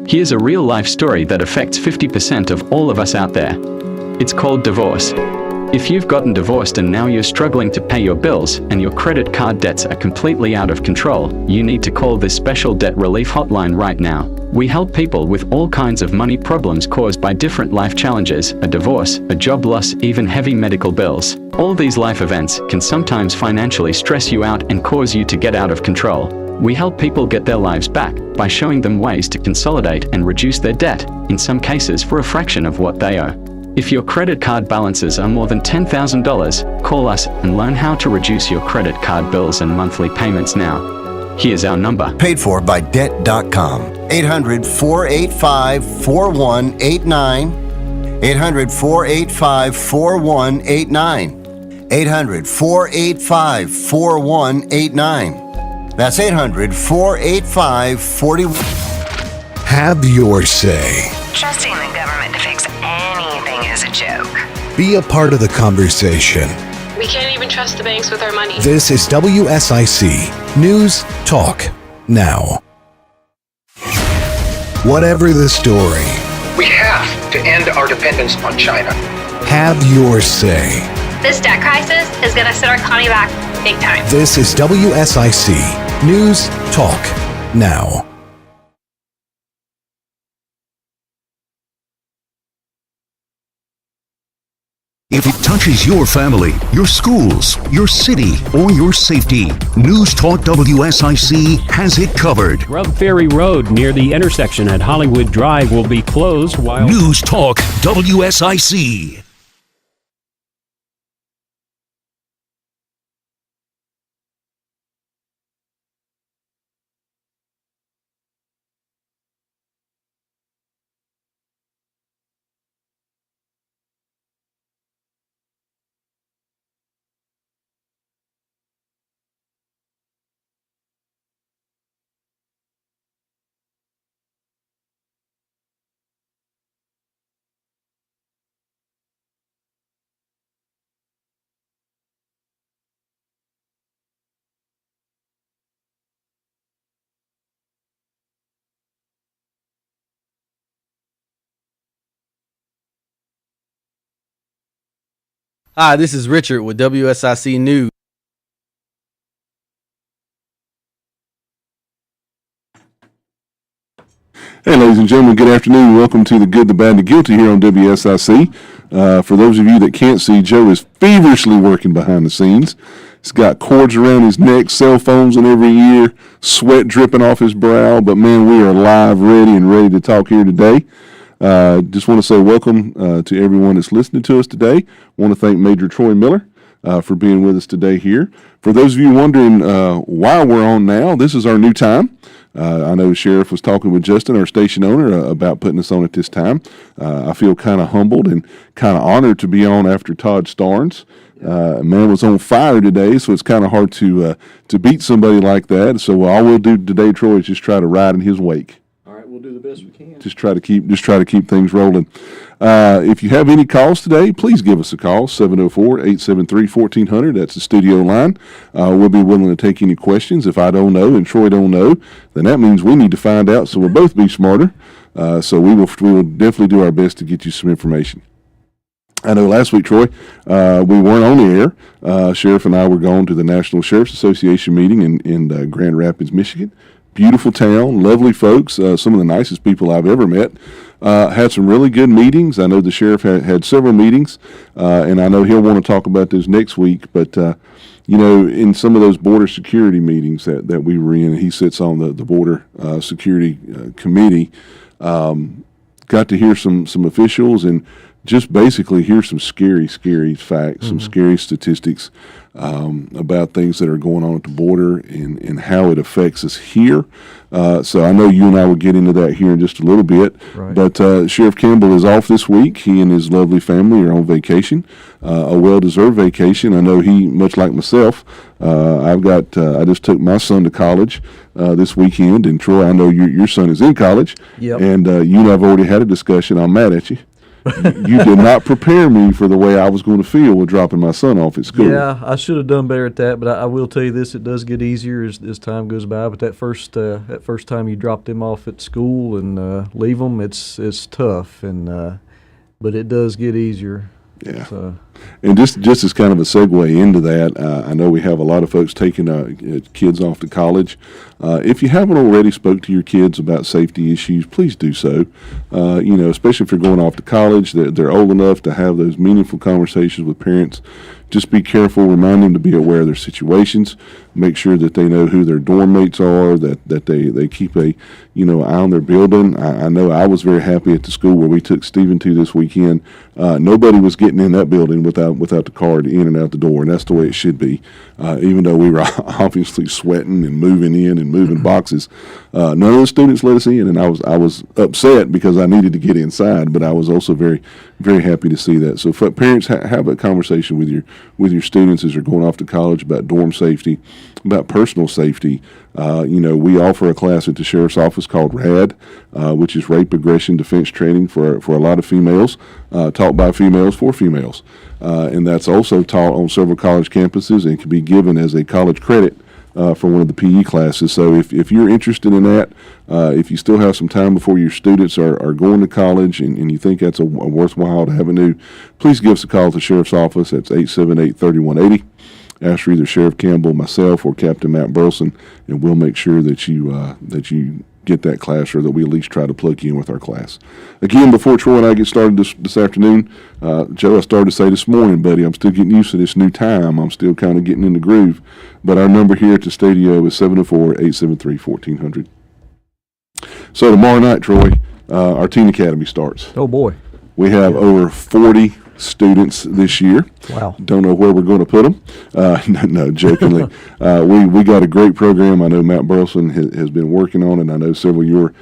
Here's a real-life story that affects 50% of all of us out there. It's called divorce. If you've gotten divorced and now you're struggling to pay your bills and your credit card debts are completely out of control, you need to call this special debt relief hotline right now. We help people with all kinds of money problems caused by different life challenges, a divorce, a job loss, even heavy medical bills. All these life events can sometimes financially stress you out and cause you to get out of control. We help people get their lives back by showing them ways to consolidate and reduce their debt, in some cases for a fraction of what they owe. If your credit card balances are more than $10,000, call us and learn how to reduce your credit card bills and monthly payments now. Here's our number. Paid for by Debt.com. 800-485-4189. 800-485-4189. 800-485-4189. That's 800-485-4189. Have your say. Trusting the government to fix anything is a joke. Be a part of the conversation. We can't even trust the banks with our money. This is WSIC News Talk Now. Whatever the story, we have to end our dependence on China. Have your say. This debt crisis is going to set our economy back big time. This is WSIC News Talk Now. If it touches your family, your schools, your city, or your safety, News Talk WSIC has it covered. Grub Ferry Road near the intersection at Hollywood Drive will be closed while... News Talk WSIC. Hi, this is Richard with WSIC News. Hey, ladies and gentlemen, good afternoon. Welcome to the Good, the Bad, and the Guilty here on WSIC. For those of you that can't see, Joe is feverishly working behind the scenes. He's got cords around his neck, cell phones in every ear, sweat dripping off his brow. But, man, we are live, ready to talk here today. Just want to say welcome to everyone that's listening to us today. Want to thank Major Troy Miller for being with us today here. For those of you wondering why we're on now, this is our new time. I know the sheriff was talking with Justin, our station owner, about putting us on at this time. I feel kind of humbled and kind of honored to be on after Todd Starnes. Man was on fire today, so it's kind of hard to beat somebody like that. So all we'll do today, Troy, is just try to ride in his wake. We'll do the best we can. Just try to keep things rolling. If you have any calls today, please give us a call, 704-873-1400. That's the studio line. We'll be willing to take any questions. If I don't know and Troy don't know, then that means we need to find out, so we'll both be smarter. So we will definitely do our best to get you some information. I know last week, Troy, we weren't on the air. Sheriff and I were going to the National Sheriff's Association meeting in Grand Rapids, Michigan. Beautiful town, lovely folks, some of the nicest people I've ever met. Had some really good meetings. I know the sheriff had several meetings, and I know he'll want to talk about those next week. But, in some of those border security meetings that we were in, he sits on the border security committee, got to hear some officials and just basically hear some scary facts, some scary statistics about things that are going on at the border and how it affects us here. So I know you and I will get into that here in just a little bit. Right. But Sheriff Campbell is off this week. He and his lovely family are on vacation, a well-deserved vacation. I know he, much like myself, I just took my son to college this weekend. And Troy, I know your son is in college. Yep. And you and I have already had a discussion. I'm mad at you. You did not prepare me for the way I was going to feel with dropping my son off at school. Yeah, I should have done better at that, but I will tell you this: it does get easier as time goes by. But that first time you drop them off at school and leave them, it's tough, and but it does get easier. Yeah. So. And just as kind of a segue into that, I know we have a lot of folks taking kids off to college. If you haven't already spoke to your kids about safety issues, please do so. Especially if you're going off to college, they're old enough to have those meaningful conversations with parents. Just be careful, remind them to be aware of their situations, make sure that they know who their dorm mates are, that they keep a eye on their building. I know I was very happy at the school where we took Stephen to this weekend. Nobody was getting in that building without the card in and out the door, and that's the way it should be. Even though we were obviously sweating and moving in and moving boxes, none of the students let us in, and I was upset because I needed to get inside, but I was also very, very happy to see that. So parents, have a conversation with your students as they're going off to college about dorm safety, about personal safety. We offer a class at the sheriff's office called RAD, which is Rape, Aggression, Defense Training for a lot of females, taught by females for females. And that's also taught on several college campuses and can be given as a college credit for one of the PE classes. So if you're interested in that, if you still have some time before your students are going to college and you think that's a worthwhile avenue, please give us a call at the sheriff's office. That's 878-3180. Ask for either Sheriff Campbell, myself, or Captain Matt Burleson, and we'll make sure that you get that class, or that we at least try to plug you in with our class. Again, before Troy and I get started this afternoon, Joe, I started to say this morning, buddy, I'm still getting used to this new time. I'm still kind of getting in the groove. But our number here at the studio is 704-873-1400. So tomorrow night, Troy, our Teen Academy starts. Oh, boy. We have over 40 students this year. Wow. Don't know where we're going to put them. No, jokingly. We got a great program. I know Matt Burleson has been working on it. I know several of your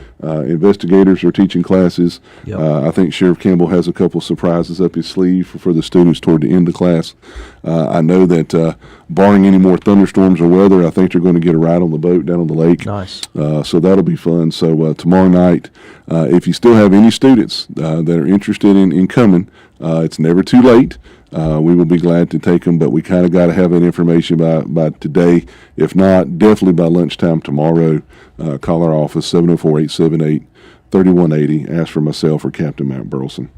investigators are teaching classes. Yep. I think Sheriff Campbell has a couple of surprises up his sleeve for the students toward the end of class. I know that barring any more thunderstorms or weather, I think they're going to get a ride on the boat down on the lake. Nice. So that'll be fun. So tomorrow night, if you still have any students that are interested in coming, it's never too late. We will be glad to take them, but we kind of got to have that information by today. If not, definitely by lunchtime tomorrow. Call our office, 704-878-3180. Ask for myself or Captain Matt Burleson.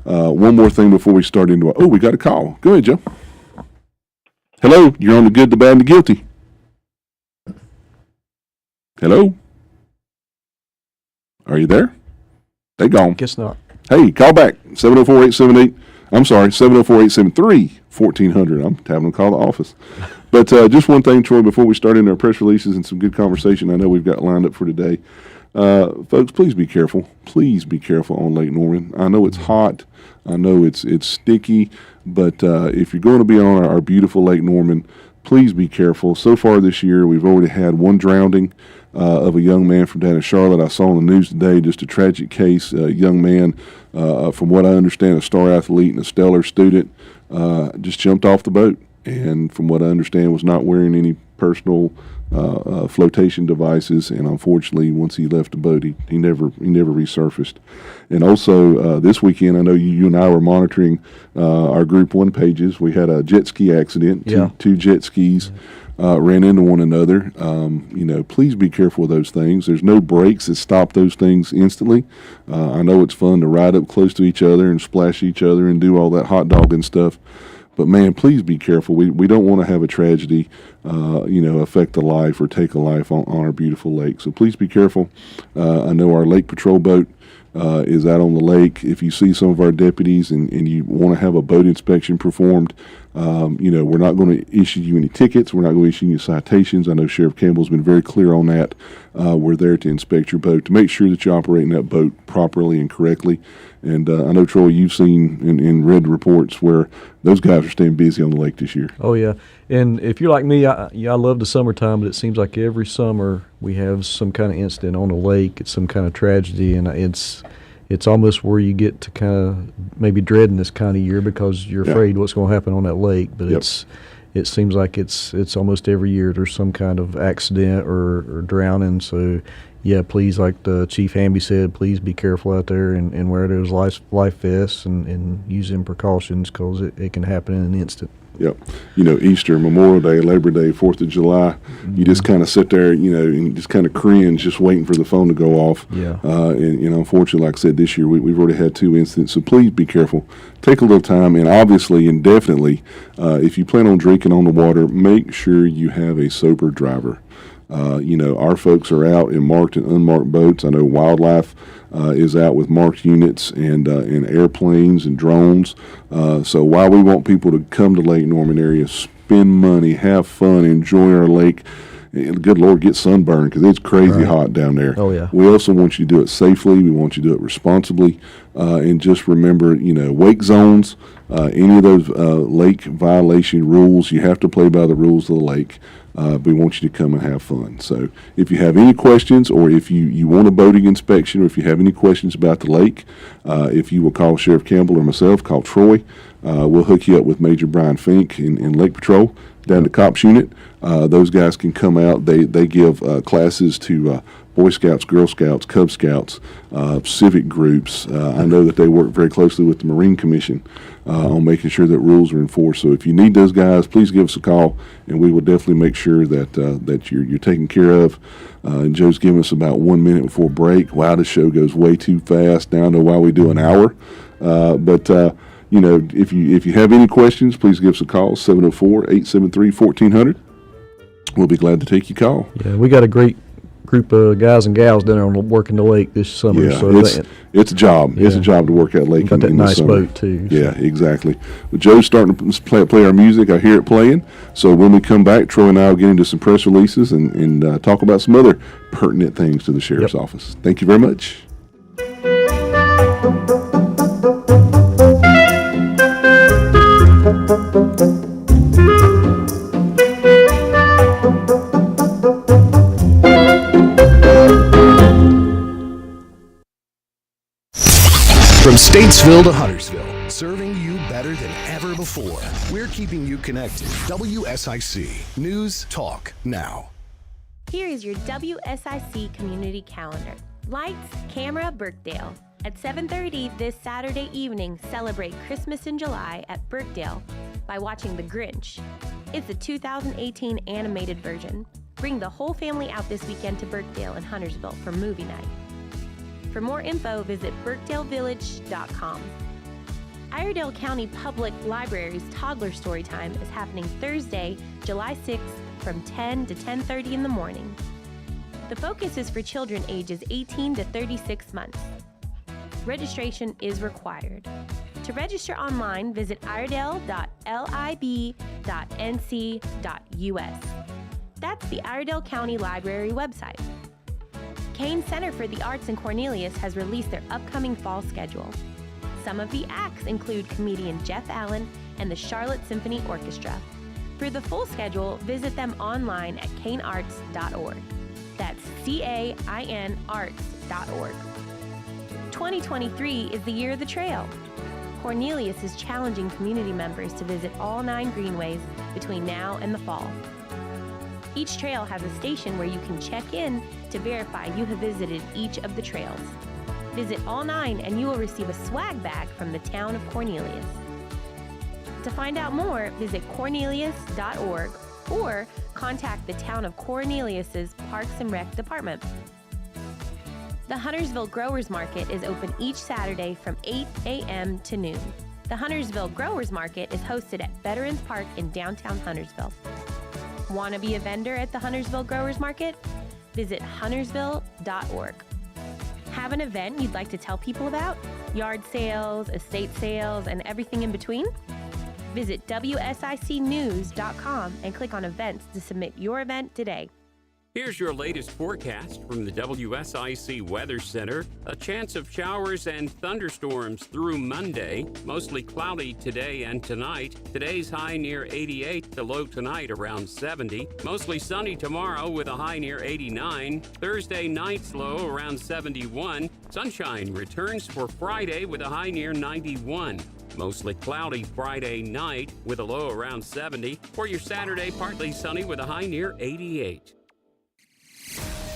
One more thing before we start into we got a call. Go ahead, Joe. Hello, you're on the good, the bad, and the guilty. Hello? Are you there? They gone. Guess not. Hey, call back, 704-878-1400. I'm having them call the office. But just one thing, Troy, before we start into our press releases and some good conversation I know we've got lined up for today. Folks, please be careful. Please be careful on Lake Norman. I know it's hot. I know it's sticky. But if you're going to be on our beautiful Lake Norman, please be careful. So far this year, we've already had one drowning of a young man from down in Charlotte. I saw on the news today just a tragic case. A young man, from what I understand, a star athlete and a stellar student, just jumped off the boat. And from what I understand, was not wearing any personal flotation devices. And unfortunately, once he left the boat, he never resurfaced. And also this weekend, I know you and I were monitoring our Group 1 pages. We had a jet ski accident. Yeah. Two jet skis ran into one another. Please be careful of those things. There's no brakes that stop those things instantly. I know it's fun to ride up close to each other and splash each other and do all that hot dogging stuff. But, man, please be careful. We don't want to have a tragedy, affect a life or take a life on our beautiful lake. So please be careful. I know our Lake Patrol boat is out on the lake. If you see some of our deputies and you want to have a boat inspection performed, we're not going to issue you any tickets. We're not going to issue you citations. I know Sheriff Campbell's been very clear on that. We're there to inspect your boat, to make sure that you're operating that boat properly and correctly. And I know, Troy, you've seen and read reports where those guys are staying busy on the lake this year. Oh, yeah. And if you're like me, I love the summertime, but it seems like every summer we have some kind of incident on the lake. It's some kind of tragedy, and it's almost where you get to kind of maybe dreading this kind of year because you're afraid what's going to happen on that lake. But it seems like it's almost every year there's some kind of accident or drowning. So yeah, please, like the Chief Hamby said, please be careful out there and wear those life vests and use them precautions, because it can happen in an instant. Yep. Easter, Memorial Day, Labor Day, 4th of July, you just kind of sit there, and just kind of cringe, just waiting for the phone to go off. Yeah. And unfortunately, like I said, this year we've already had 2 incidents, so please be careful. Take a little time, and obviously and definitely, if you plan on drinking on the water, make sure you have a sober driver. Our folks are out in marked and unmarked boats. I know Wildlife is out with marked units and airplanes and drones. So while we want people to come to Lake Norman area, spend money, have fun, enjoy our lake, and good Lord, get sunburned, because it's crazy hot down there. Oh, yeah. We also want you to do it safely. We want you to do it responsibly. And just remember, wake zones, any of those lake violation rules, you have to play by the rules of the lake. We want you to come and have fun. So if you have any questions, or if you want a boating inspection, or if you have any questions about the lake, if you will call Sheriff Campbell or myself, call Troy. We'll hook you up with Major Brian Fink in Lake Patrol down to Cops Unit. Those guys can come out. They give classes to Boy Scouts, Girl Scouts, Cub Scouts, civic groups. I know that they work very closely with the Marine Commission on making sure that rules are enforced. So if you need those guys, please give us a call, and we will definitely make sure that you're taken care of. And Joe's giving us about 1 minute before break. Wow, the show goes way too fast. Now I know why we do an hour. But if you have any questions, please give us a call, 704-873-1400. We'll be glad to take your call. Yeah, we got a great group of guys and gals down there working the lake this summer. Yeah, so it's a job. Yeah. It's a job to work that lake got that in nice the summer. boat too. So. Yeah, exactly. Well, Joe's starting to play our music. I hear it playing. So when we come back, Troy and I will get into some press releases and talk about some other pertinent things to the Sheriff's Office. Thank you very much. From Statesville to Huntersville, serving you better than ever before. We're keeping you connected. WSIC News Talk Now. Here is your WSIC community calendar. Lights, camera, Birkdale. At 7:30 this Saturday evening, celebrate Christmas in July at Birkdale by watching The Grinch. It's the 2018 animated version. Bring the whole family out this weekend to Birkdale and Huntersville for movie night. For more info, visit birkdalevillage.com. Iredell County Public Library's Toddler Storytime is happening Thursday, July 6th from 10 to 10:30 in the morning. The focus is for children ages 18 to 36 months. Registration is required. To register online, visit iredell.lib.nc.us. That's the Iredell County Library website. Kane Center for the Arts in Cornelius has released their upcoming fall schedule. Some of the acts include comedian Jeff Allen and the Charlotte Symphony Orchestra. For the full schedule, visit them online at canearts.org. That's CAIN arts.org. 2023 is the year of the trail. Cornelius is challenging community members to visit all 9 greenways between now and the fall. Each trail has a station where you can check in to verify you have visited each of the trails. Visit all 9 and you will receive a swag bag from the town of Cornelius. To find out more, visit cornelius.org or contact the town of Cornelius's Parks and Rec department. The Huntersville Growers Market is open each Saturday from 8 a.m. to noon. The Huntersville Growers Market is hosted at Veterans Park in downtown Huntersville. Want to be a vendor at the Huntersville Growers Market? Visit huntersville.org. Have an event you'd like to tell people about? Yard sales, estate sales, and everything in between? Visit WSICnews.com and click on events to submit your event today. Here's your latest forecast from the WSIC Weather Center. A chance of showers and thunderstorms through Monday. Mostly cloudy today and tonight. Today's high near 88, the low tonight around 70. Mostly sunny tomorrow with a high near 89. Thursday night's low around 71. Sunshine returns for Friday with a high near 91. Mostly cloudy Friday night with a low around 70. For your Saturday, partly sunny with a high near 88.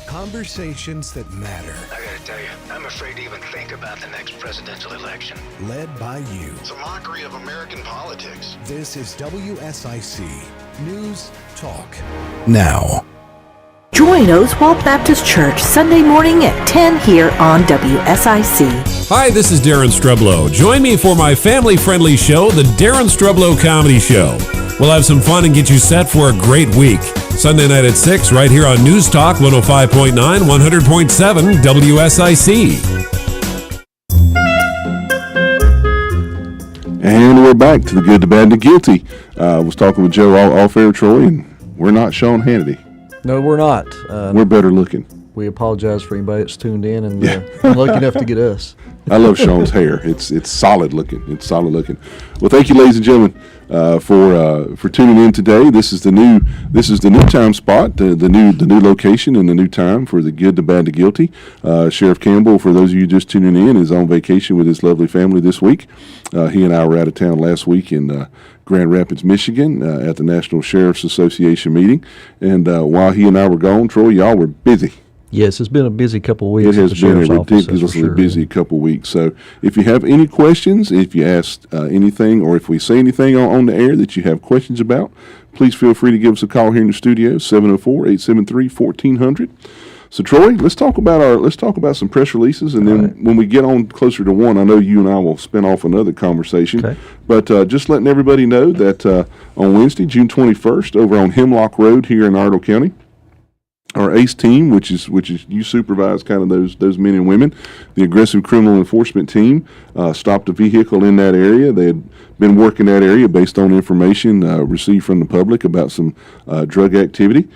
Conversations that matter. I gotta tell you, I'm afraid to even think about the next presidential election. Led by you. It's a mockery of American politics. This is WSIC News Talk Now. Join Oswald Baptist Church Sunday morning at 10 here on WSIC. Hi, this is Darren Strublow. Join me for my family-friendly show, The Darren Strublow Comedy Show. We'll have some fun and get you set for a great week. Sunday night at 6, right here on News Talk 105.9, 100.7 WSIC. And we're back to the good, the bad, and the guilty. I was talking with Joe off air, Troy, and we're not Sean Hannity. No, we're not. We're better looking. We apologize for anybody that's tuned in and lucky enough to get us. I love Sean's hair. It's solid looking. It's solid looking. Well, thank you, ladies and gentlemen, for tuning in today. This is the new time spot, the new location and the new time for the good, the bad, the guilty. Sheriff Campbell, for those of you just tuning in, is on vacation with his lovely family this week. He and I were out of town last week in Grand Rapids, Michigan, at the National Sheriff's Association meeting. And while he and I were gone, Troy, y'all were busy. Yes, it's been a busy couple of weeks. It has been a ridiculously busy couple of weeks. So if you have any questions, if you asked anything, or if we say anything on the air that you have questions about, please feel free to give us a call here in the studio, 704-873-1400. So Troy, let's talk about some press releases, and then when we get on closer to one, I know you and I will spin off another conversation. Okay. But just letting everybody know that on Wednesday, June 21st, over on Hemlock Road here in Iredell County, our ACE team, which is you supervise kind of those men and women, the aggressive criminal enforcement team, stopped a vehicle in that area. They had been working that area based on information received from the public about some drug activity.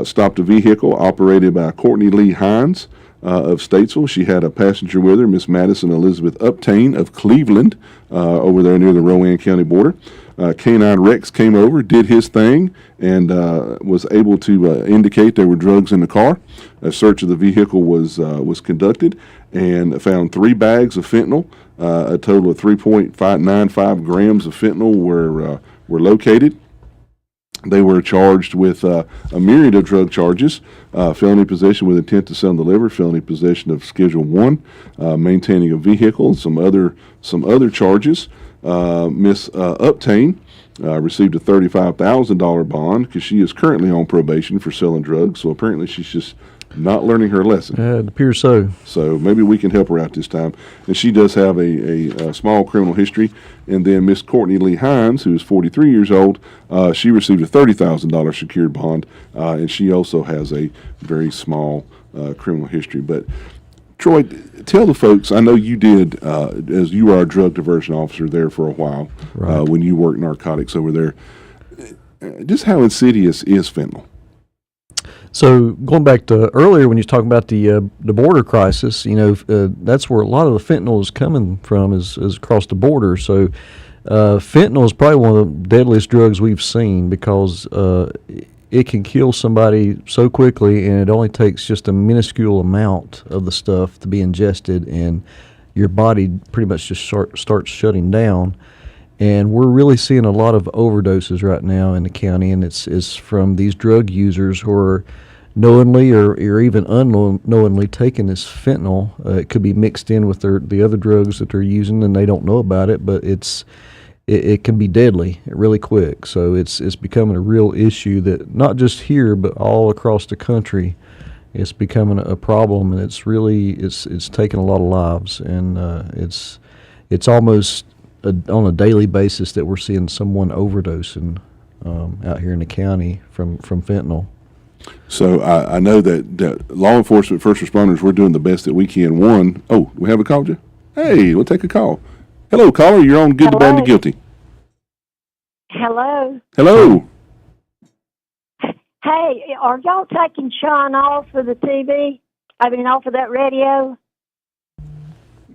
Stopped a vehicle operated by Courtney Lee Hines of Statesville. She had a passenger with her, Miss Madison Elizabeth Uptain of Cleveland, over there near the Rowan County border. Canine Rex came over, did his thing, and was able to indicate there were drugs in the car. A search of the vehicle was conducted and found 3 bags of fentanyl. A total of 3.95 grams of fentanyl were located. They were charged with a myriad of drug charges: felony possession with intent to sell and deliver, felony possession of Schedule 1, maintaining a vehicle, and some other charges. Miss Uptain received a $35,000 bond because she is currently on probation for selling drugs. So apparently she's just not learning her lesson. It appears so. So maybe we can help her out this time. And she does have a small criminal history. And then Miss Courtney Lee Hines, who is 43 years old, she received a $30,000 secured bond, and she also has a very small criminal history. But Troy, tell the folks, I know you did, as you were our drug diversion officer there for a while, right, when you worked narcotics over there, just how insidious is fentanyl? So going back to earlier when you was talking about the border crisis, that's where a lot of the fentanyl is coming from is across the border. So fentanyl is probably one of the deadliest drugs we've seen because it can kill somebody so quickly, and it only takes just a minuscule amount of the stuff to be ingested, and your body pretty much just starts shutting down. And we're really seeing a lot of overdoses right now in the county, and it's from these drug users who are knowingly or even unknowingly taking this fentanyl. It could be mixed in with the other drugs that they're using, and they don't know about it, but it can be deadly really quick. So it's becoming a real issue that not just here but all across the country. It's becoming a problem, and it's taking a lot of lives, and it's almost on a daily basis that we're seeing someone overdosing out here in the county from fentanyl. So I know that law enforcement, first responders, we're doing the best that we can. We have a caller? Hey, we'll take a call. Hello, caller. You're on Good, the Bad, and the Guilty. Hello. Hello. Hey, are y'all taking Sean off of the TV? Off of that radio?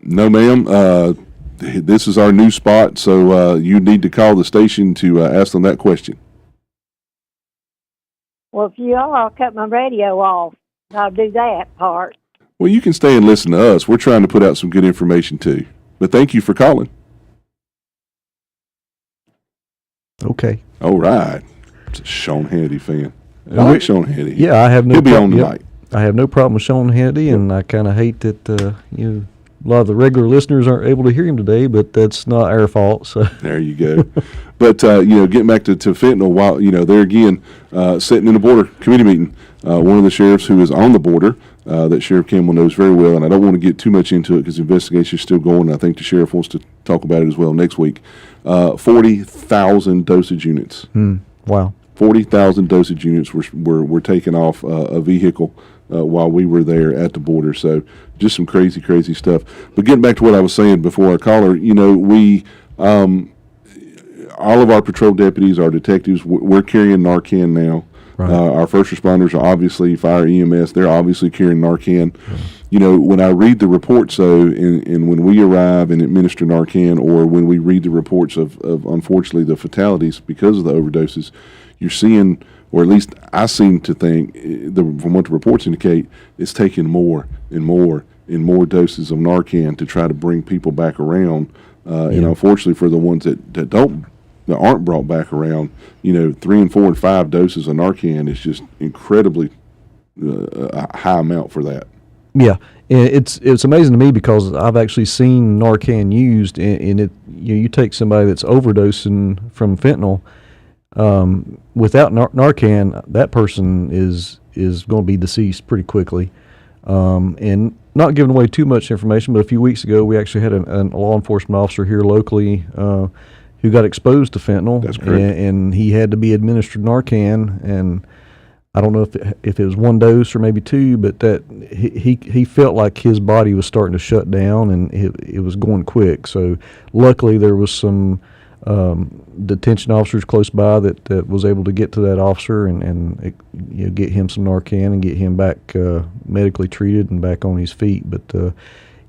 No, ma'am. This is our new spot, so you need to call the station to ask them that question. Well, if you are, I'll cut my radio off. I'll do that part. Well, you can stay and listen to us. We're trying to put out some good information, too. But thank you for calling. Okay. All right. It's a Sean Hannity fan. I like Sean Hannity. Yeah, I have no He'll be on problem. tonight. I have no problem with Sean Hannity, and I kind of hate that a lot of the regular listeners aren't able to hear him today, but that's not our fault. So there you go. But getting back to fentanyl, while there again, sitting in a border committee meeting, one of the sheriffs who is on the border that Sheriff Campbell knows very well, and I don't want to get too much into it because the investigation is still going. And I think the sheriff wants to talk about it as well next week. 40,000 dosage units. Wow. 40,000 dosage units were taken off a vehicle while we were there at the border. So just some crazy stuff. But getting back to what I was saying before our caller, we all of our patrol deputies, our detectives, we're carrying Narcan now. Right. Our first responders are obviously fire EMS. They're obviously carrying Narcan. Right. When I read the reports, though, and when we arrive and administer Narcan, or when we read the reports of unfortunately the fatalities because of the overdoses, you're seeing, or at least I seem to think, from what the reports indicate, it's taking more and more and more doses of Narcan to try to bring people back around. And unfortunately for the ones that aren't brought back around, 3 and 4 and 5 doses of Narcan is just incredibly a high amount for that. Yeah, it's amazing to me because I've actually seen Narcan used, and it you take somebody that's overdosing from fentanyl. Without Narcan, that person is going to be deceased pretty quickly. And not giving away too much information, but a few weeks ago we actually had a law enforcement officer here locally who got exposed to fentanyl. That's correct. And he had to be administered Narcan, and I don't know if it was 1 dose or maybe 2, but that he felt like his body was starting to shut down, and it was going quick. So luckily there was some detention officers close by that was able to get to that officer and get him some Narcan and get him back medically treated and back on his feet. But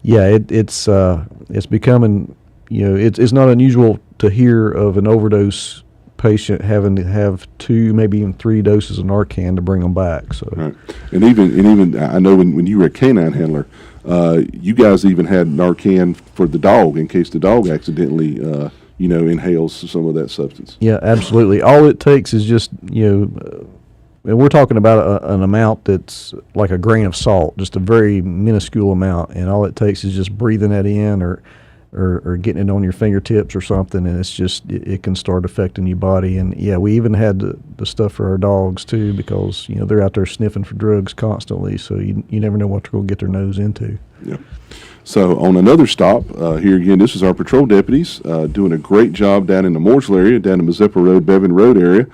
it's becoming, it's not unusual to hear of an overdose patient having to have 2, maybe even 3 doses of Narcan to bring them back. So, right. And even I know when you were a canine handler, you guys even had Narcan for the dog in case the dog accidentally inhales some of that substance. Yeah, absolutely. All it takes is just, and we're talking about an amount that's like a grain of salt, just a very minuscule amount, and all it takes is just breathing that in or getting it on your fingertips or something, and it's just, it can start affecting your body. And we even had the stuff for our dogs too, because, they're out there sniffing for drugs constantly, so you never know what they're going to get their nose into. Yeah. So on another stop, here again, this is our patrol deputies doing a great job down in the Mooresville area, down in Mazeppa Road, Bevan Road area.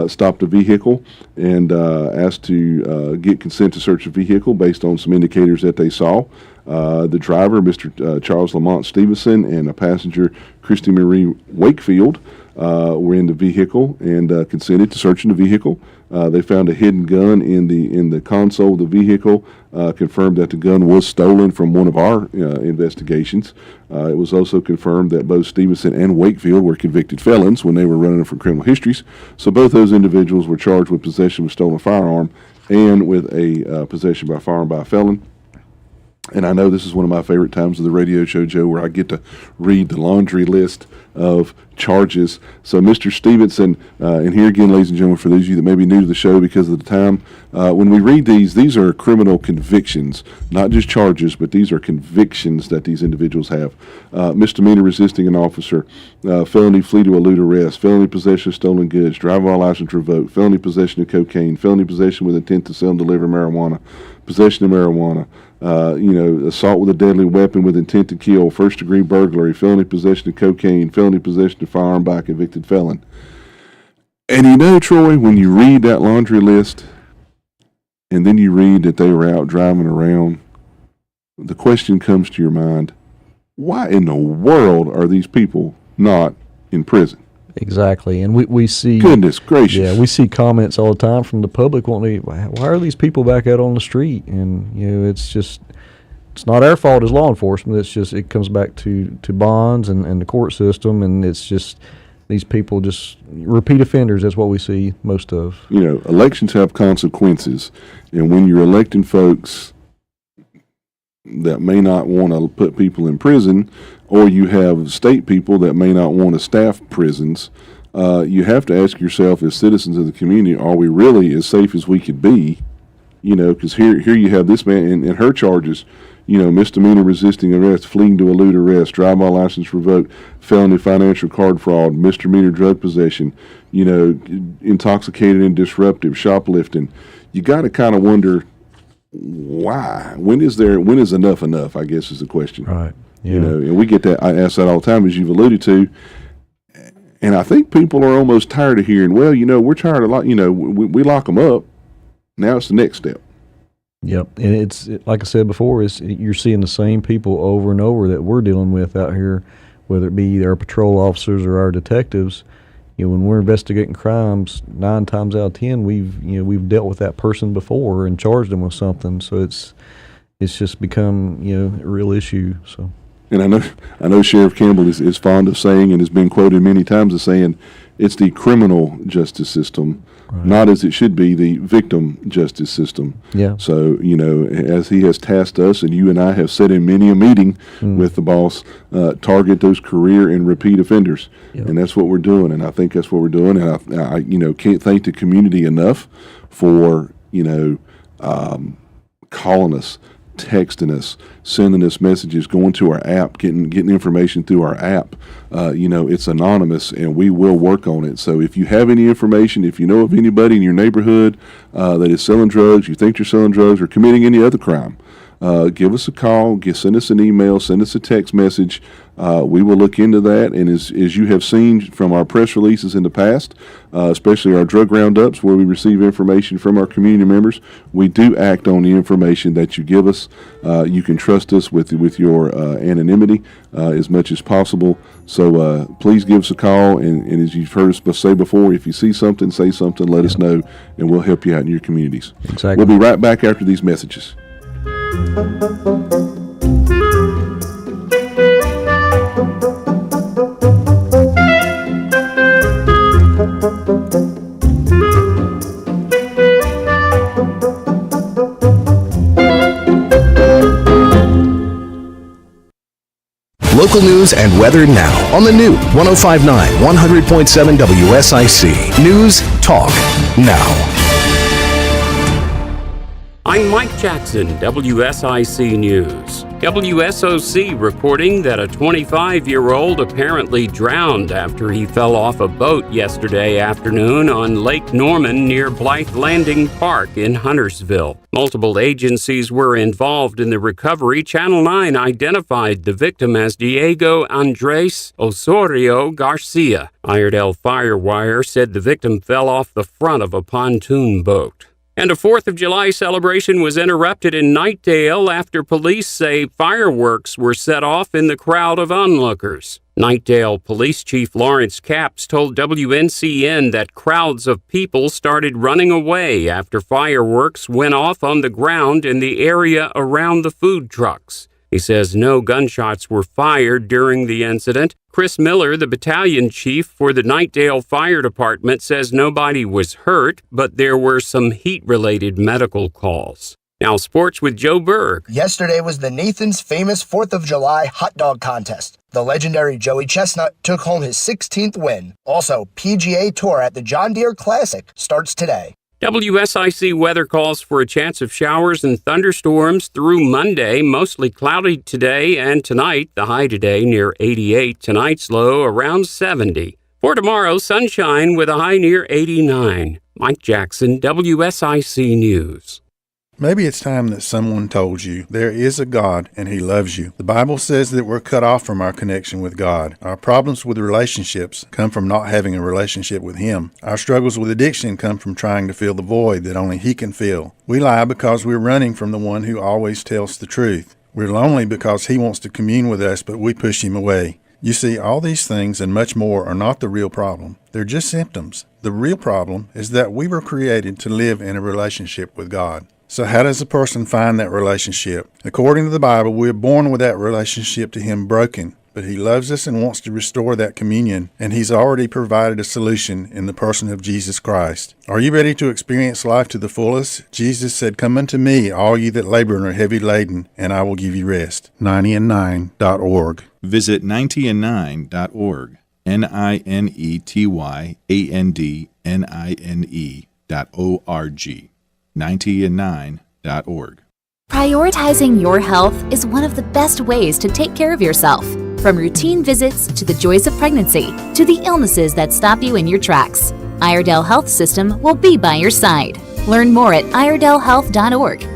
Stopped a vehicle and asked to get consent to search the vehicle based on some indicators that they saw. The driver, Mr. Charles Lamont Stevenson, and a passenger, Christy Marie Wakefield, were in the vehicle and consented to searching the vehicle. They found a hidden gun in the console of the vehicle, confirmed that the gun was stolen from one of our investigations. It was also confirmed that both Stevenson and Wakefield were convicted felons when they were running from criminal histories. So both those individuals were charged with possession of a stolen firearm and with a possession by firearm by a felon. And I know this is one of my favorite times of the radio show, Joe, where I get to read the laundry list of charges. So Mr. Stevenson, and here again, ladies and gentlemen, for those of you that may be new to the show because of the time, when we read these are criminal convictions, not just charges, but these are convictions that these individuals have. Misdemeanor resisting an officer, felony flee to elude arrest, felony possession of stolen goods, driver while license revoked, felony possession of cocaine, felony possession with intent to sell and deliver marijuana, possession of marijuana, assault with a deadly weapon with intent to kill, first-degree burglary, felony possession of cocaine, felony possession of firearm by a convicted felon. And Troy, when you read that laundry list, and then you read that they were out driving around, the question comes to your mind, why in the world are these people not in prison? Exactly, and we see... Goodness gracious. Yeah, we see comments all the time from the public wanting to, why are these people back out on the street? And, it's just, it's not our fault as law enforcement. It's just, it comes back to bonds and the court system, and it's just, these people just, repeat offenders, that's what we see most of. Elections have consequences, and when you're electing folks that may not want to put people in prison, or you have state people that may not want to staff prisons, you have to ask yourself as citizens of the community, are we really as safe as we could be because here you have this man and her charges, misdemeanor resisting arrest, fleeing to elude arrest, drive while license revoked, felony financial card fraud, misdemeanor drug possession, intoxicated and disruptive, shoplifting. You got to kind of wonder why. When is enough, I guess is the question. Right. Yeah. And we get that. I ask that all the time, as you've alluded to. And I think people are almost tired of hearing, well, we're tired of, we lock them up. Now it's the next step. Yep. And it's like I said before, you're seeing the same people over and over that we're dealing with out here, whether it be either our patrol officers or our detectives. When we're investigating crimes, 9 times out of 10, we've dealt with that person before and charged them with something. So it's just become, a real issue. So. And I know Sheriff Campbell is fond of saying, and has been quoted many times as saying, it's the criminal justice system, right, not as it should be the victim justice system. Yeah. So, as he has tasked us, and you and I have said in many a meeting with the boss, target those career and repeat offenders. Yep. And that's what we're doing, and I think that's what we're doing. And I can't thank the community enough for, calling us, texting us, sending us messages, going to our app, getting information through our app. It's anonymous, and we will work on it. So if you have any information, if you know of anybody in your neighborhood that is selling drugs, you think you're selling drugs, or committing any other crime, give us a call, send us an email, send us a text message. We will look into that, and as you have seen from our press releases in the past, especially our drug roundups where we receive information from our community members, we do act on the information that you give us. You can trust us with your anonymity as much as possible. So please give us a call, and as you've heard us say before, if you see something, say something, let us know, and we'll help you out in your communities. Exactly. We'll be right back after these messages. Local news and weather now on the new 105.9, 100.7 WSIC. News, talk, now. I'm Mike Jackson, WSIC News. WSOC reporting that a 25-year-old apparently drowned after he fell off a boat yesterday afternoon on Lake Norman near Blythe Landing Park in Huntersville. Multiple agencies were involved in the recovery. Channel 9 identified the victim as Diego Andres Osorio Garcia. Iredell Firewire said the victim fell off the front of a pontoon boat. And a 4th of July celebration was interrupted in Knightdale after police say fireworks were set off in the crowd of onlookers. Knightdale Police Chief Lawrence Capps told WNCN that crowds of people started running away after fireworks went off on the ground in the area around the food trucks. He says no gunshots were fired during the incident. Chris Miller, the battalion chief for the Knightdale Fire Department, says nobody was hurt, but there were some heat-related medical calls. Now sports with Joe Berg. Yesterday was the Nathan's famous 4th of July hot dog contest. The legendary Joey Chestnut took home his 16th win. Also, PGA Tour at the John Deere Classic starts today. WSIC weather calls for a chance of showers and thunderstorms through Monday, mostly cloudy today and tonight. The high today near 88, tonight's low around 70. For tomorrow, sunshine with a high near 89. Mike Jackson, WSIC News. Maybe it's time that someone told you there is a God and He loves you. The Bible says that we're cut off from our connection with God. Our problems with relationships come from not having a relationship with Him. Our struggles with addiction come from trying to fill the void that only He can fill. We lie because we're running from the one who always tells the truth. We're lonely because He wants to commune with us, but we push Him away. You see, all these things and much more are not the real problem. They're just symptoms. The real problem is that we were created to live in a relationship with God. So how does a person find that relationship? According to the Bible, we are born with that relationship to Him broken, but He loves us and wants to restore that communion, and He's already provided a solution in the person of Jesus Christ. Are you ready to experience life to the fullest? Jesus said, "Come unto me, all ye that labor and are heavy laden, and I will give you rest." 90and9.org. Visit 90and9.org. NINETYANDNINE.org. 90and9.org. Prioritizing your health is one of the best ways to take care of yourself. From routine visits to the joys of pregnancy to the illnesses that stop you in your tracks, Iredell Health System will be by your side. Learn more at iredellhealth.org.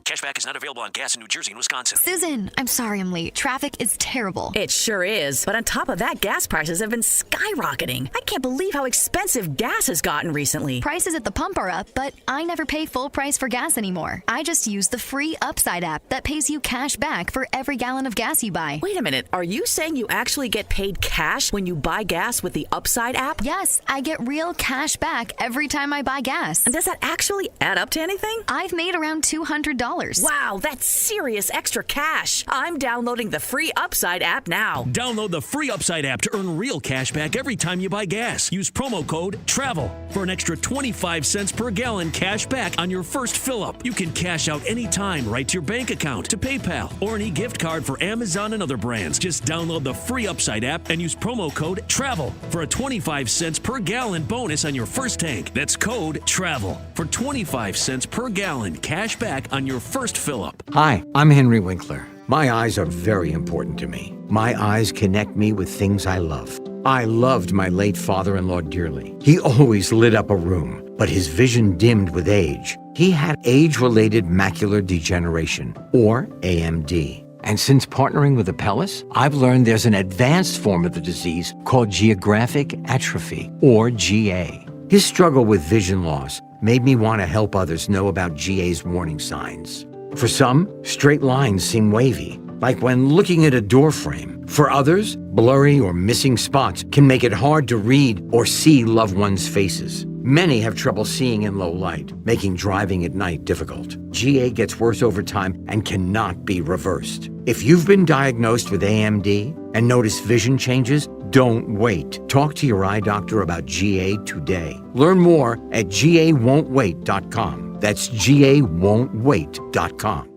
Cashback is not available on gas in New Jersey and Wisconsin. Susan, I'm sorry I'm late. Traffic is terrible. It sure is. But on top of that, gas prices have been skyrocketing. I can't believe how expensive gas has gotten recently. Prices at the pump are up, but I never pay full price for gas anymore. I just use the free Upside app that pays you cash back for every gallon of gas you buy. Wait a minute. Are you saying you actually get paid cash when you buy gas with the Upside app? Yes, I get real cash back every time I buy gas. And does that actually add up to anything? I've made around $200. Wow, that's serious extra cash. I'm downloading the free Upside app now. Download the free Upside app to earn real cash back every time you buy gas. Use promo code TRAVEL for an extra 25 cents per gallon cash back on your first fill-up. You can cash out anytime right to your bank account, to PayPal, or an e-gift card for Amazon and other brands. Just download the free Upside app and use promo code TRAVEL for a 25 cents per gallon bonus on your first tank. That's code TRAVEL for 25 cents per gallon cash back on your first fill-up. Hi, I'm Henry Winkler. My eyes are very important to me. My eyes connect me with things I love. I loved my late father-in-law dearly. He always lit up a room, but his vision dimmed with age. He had age-related macular degeneration, or AMD. And since partnering with Apellis, I've learned there's an advanced form of the disease called geographic atrophy, or GA. His struggle with vision loss made me want to help others know about GA's warning signs. For some, straight lines seem wavy, like when looking at a door frame. For others, blurry or missing spots can make it hard to read or see loved ones' faces. Many have trouble seeing in low light, making driving at night difficult. GA gets worse over time and cannot be reversed. If you've been diagnosed with AMD and notice vision changes, don't wait. Talk to your eye doctor about GA today. Learn more at GAWon'tWait.com. That's GAWon'tWait.com.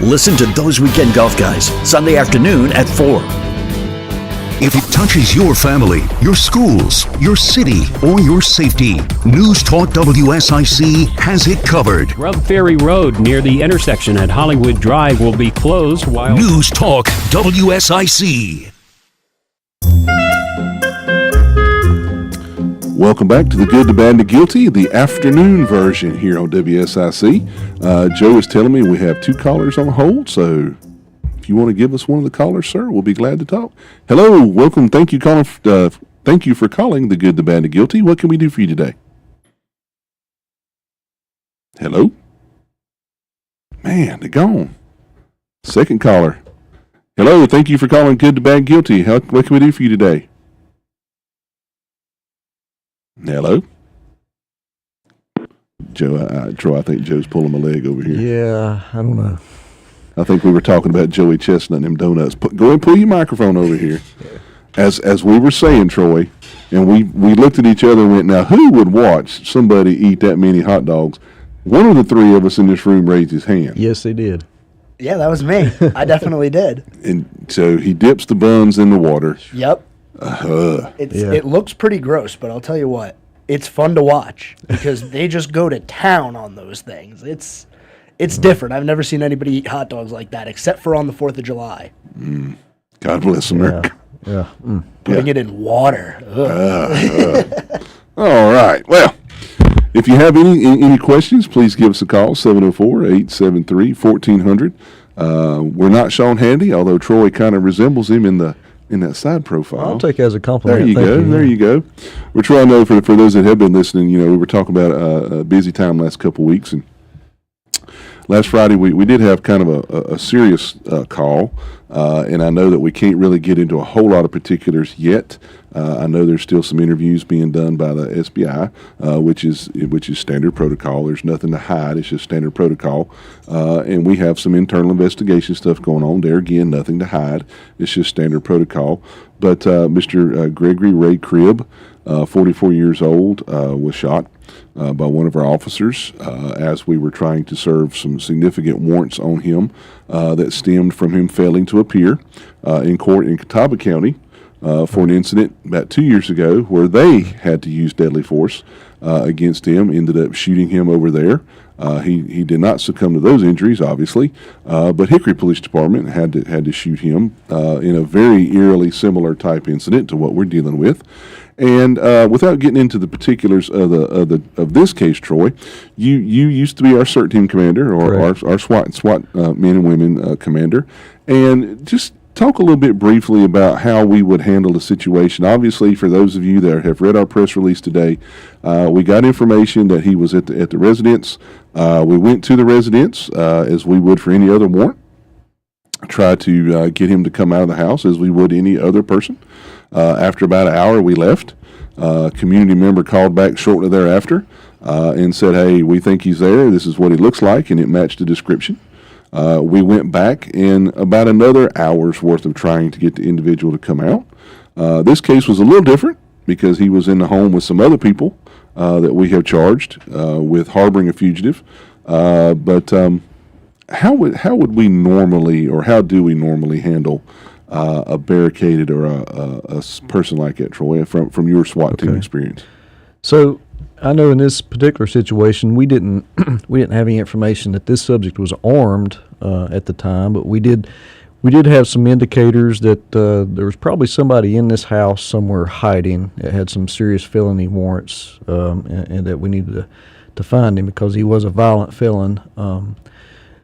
Listen to Those Weekend Golf Guys, Sunday afternoon at 4. If it touches your family, your schools, your city, or your safety, News Talk WSIC has it covered. Grub Ferry Road near the intersection at Hollywood Drive will be closed while... News Talk WSIC. Welcome back to the Good, the Bad, and the Guilty, the afternoon version here on WSIC. Joe is telling me we have 2 callers on hold, so if you want to give us one of the callers, sir, we'll be glad to talk. Hello, welcome. Thank you for calling the Good, the Bad, and the Guilty. What can we do for you today? Hello? Man, they're gone. Second caller. Hello, thank you for calling Good, the Bad, Guilty. What can we do for you today? Hello? Joe, Troy, I think Joe's pulling my leg over here. Yeah, I don't know. I think we were talking about Joey Chestnut and them donuts. Go ahead and pull your microphone over here. As we were saying, Troy, and we looked at each other and went, now who would watch somebody eat that many hot dogs? One of the 3 of us in this room raised his hand. Yes, they did. Yeah, that was me. I definitely did. And so he dips the buns in the water. Yep. It looks pretty gross, but I'll tell you what, it's fun to watch because they just go to town on those things. It's different. I've never seen anybody eat hot dogs like that except for on the 4th of July. God bless America. Yeah. Putting it in water. All right. Well, if you have any questions, please give us a call, 704-873-1400. We're not Sean Handy, although Troy kind of resembles him in that side profile. I'll take it as a compliment. There you go. We're trying to know, for those that have been listening, we were talking about a busy time last couple of weeks, and last Friday we did have kind of a serious call, and I know that we can't really get into a whole lot of particulars yet. I know there's still some interviews being done by the SBI, which is standard protocol. There's nothing to hide. It's just standard protocol. And we have some internal investigation stuff going on. There again, nothing to hide. It's just standard protocol. But Mr. Gregory Ray Cribb, 44 years old, was shot by one of our officers as we were trying to serve some significant warrants on him that stemmed from him failing to appear in court in Catawba County for an incident about 2 years ago where they had to use deadly force against him, ended up shooting him over there. He did not succumb to those injuries, obviously, but Hickory Police Department had to shoot him in a very eerily similar type incident to what we're dealing with. And without getting into the particulars of this case, Troy, you used to be our CERT team commander, or our SWAT men and women commander, and just talk a little bit briefly about how we would handle the situation. Obviously, for those of you that have read our press release today, we got information that he was at the residence. We went to the residence as we would for any other warrant. Try to get him to come out of the house as we would any other person. After about an hour, we left. A community member called back shortly thereafter and said, "Hey, we think he's there. This is what he looks like," and it matched the description. We went back in about another hour's worth of trying to get the individual to come out. This case was a little different because he was in the home with some other people that we have charged with harboring a fugitive. But how would we normally, or how do we normally handle a barricaded or a person like that, Troy, from your SWAT team experience? So I know in this particular situation, we didn't have any information that this subject was armed at the time, but we did have some indicators that there was probably somebody in this house somewhere hiding that had some serious felony warrants, and that we needed to find him because he was a violent felon.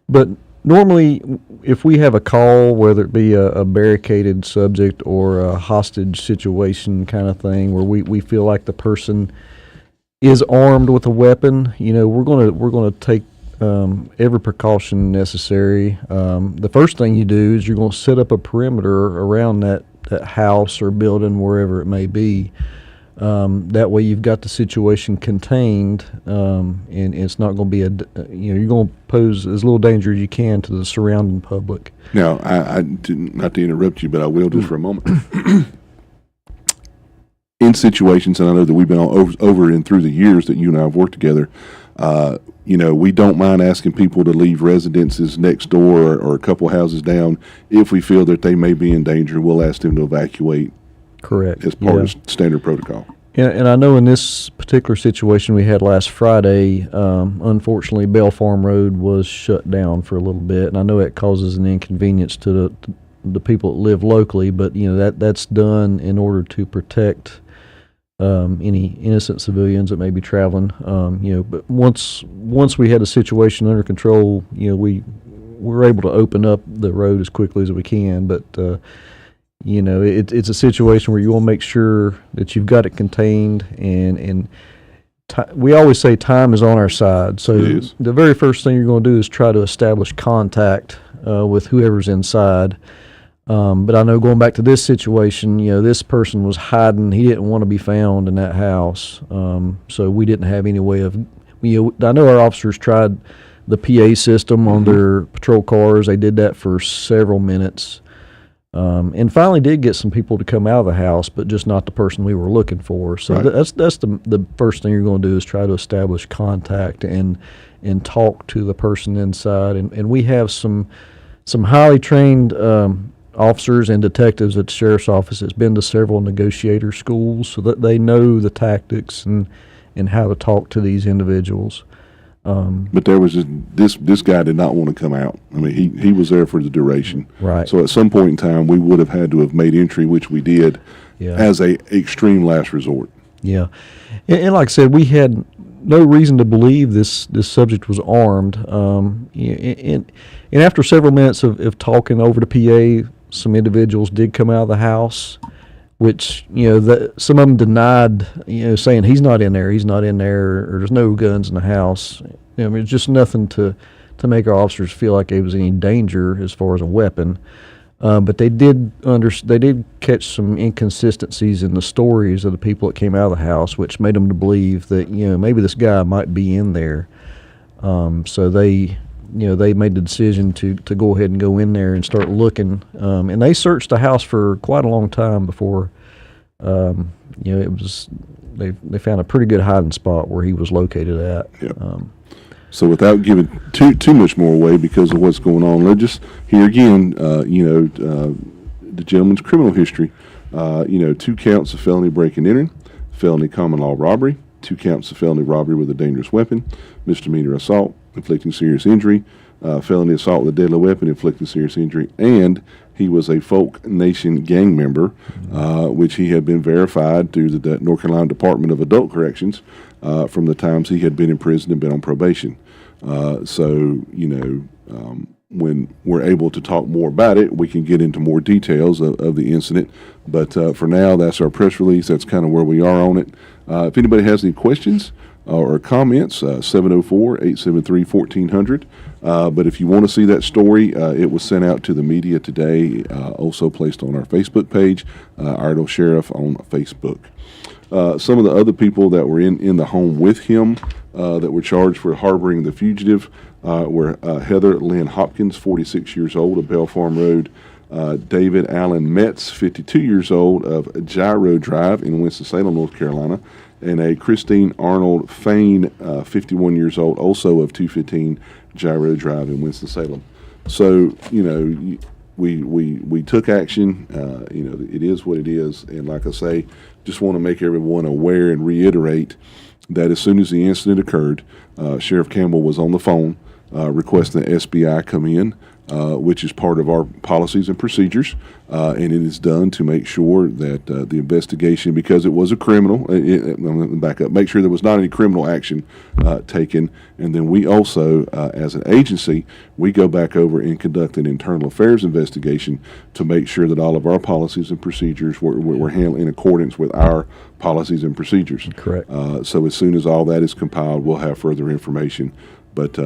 But normally, if we have a call, whether it be a barricaded subject or a hostage situation kind of thing, where we feel like the person is armed with a weapon, we're gonna take every precaution necessary. The first thing you do is you're going to set up a perimeter around that house or building, wherever it may be. That way you've got the situation contained, and it's not going to be you're going to pose as little danger as you can to the surrounding public. Now, I didn't, not to interrupt you, but I will just for a moment. In situations, and I know that we've been over and through the years that you and I have worked together, we don't mind asking people to leave residences next door or a couple houses down if we feel that they may be in danger. We'll ask them to evacuate. Correct. As part of standard protocol. And I know in this particular situation we had last Friday, unfortunately, Bell Farm Road was shut down for a little bit, and I know it causes an inconvenience to the people that live locally, but that's done in order to protect any innocent civilians that may be traveling. But once we had the situation under control, we were able to open up the road as quickly as we can. But it's a situation where you want to make sure that you've got it contained, and we always say time is on our side. So the very first thing you're going to do is try to establish contact with whoever's inside. But I know going back to this situation, this person was hiding. He didn't want to be found in that house. So we didn't have any way of, I know our officers tried the PA system on their patrol cars. They did that for several minutes. And finally did get some people to come out of the house, but just not the person we were looking for. So that's the first thing you're going to do is try to establish contact and talk to the person inside. And we have some highly trained officers and detectives at the sheriff's office that's been to several negotiator schools, so that they know the tactics and how to talk to these individuals. But there was this guy did not want to come out. I mean, he was there for the duration. Right. So at some point in time, we would have had to have made entry, which we did, as a extreme last resort. Yeah, and like I said, we had no reason to believe this subject was armed. And after several minutes of talking over the PA, some individuals did come out of the house, which some of them denied, saying he's not in there, or there's no guns in the house. It's just nothing to make our officers feel like there was any danger as far as a weapon. But they did catch some inconsistencies in the stories of the people that came out of the house, which made them to believe that maybe this guy might be in there. So they made the decision to go ahead and go in there and start looking. And they searched the house for quite a long time before it was they found a pretty good hiding spot where he was located at. Yep. So without giving too much more away because of what's going on, let's just here again, the gentleman's criminal history, 2 counts of felony breaking and entering, felony common law robbery, 2 counts of felony robbery with a dangerous weapon, misdemeanor assault, inflicting serious injury, felony assault with a deadly weapon, inflicting serious injury, and he was a Folk Nation gang member, which he had been verified through the North Carolina Department of Adult Corrections from the times he had been in prison and been on probation. When we're able to talk more about it, we can get into more details of the incident. But for now, that's our press release. That's kind of where we are on it. If anybody has any questions or comments, 704-873-1400. But if you want to see that story, it was sent out to the media today, also placed on our Facebook page, Iredell Sheriff on Facebook. Some of the other people that were in the home with him that were charged for harboring the fugitive were Heather Lynn Hopkins, 46 years old, of Bell Farm Road, David Allen Metz, 52 years old, of Gyro Drive in Winston-Salem, North Carolina, and a Christine Arnold Fain, 51 years old, also of 215 Gyro Drive in Winston-Salem. So, we took action. It is what it is. And like I say, just want to make everyone aware and reiterate that as soon as the incident occurred, Sheriff Campbell was on the phone requesting the SBI come in, which is part of our policies and procedures, and it is done to make sure that the investigation, because it was a criminal, I'm going to back up, make sure there was not any criminal action taken, and then we also, as an agency, we go back over and conduct an internal affairs investigation to make sure that all of our policies and procedures were handled in accordance with our policies and procedures. Correct. So as soon as all that is compiled, we'll have further information, but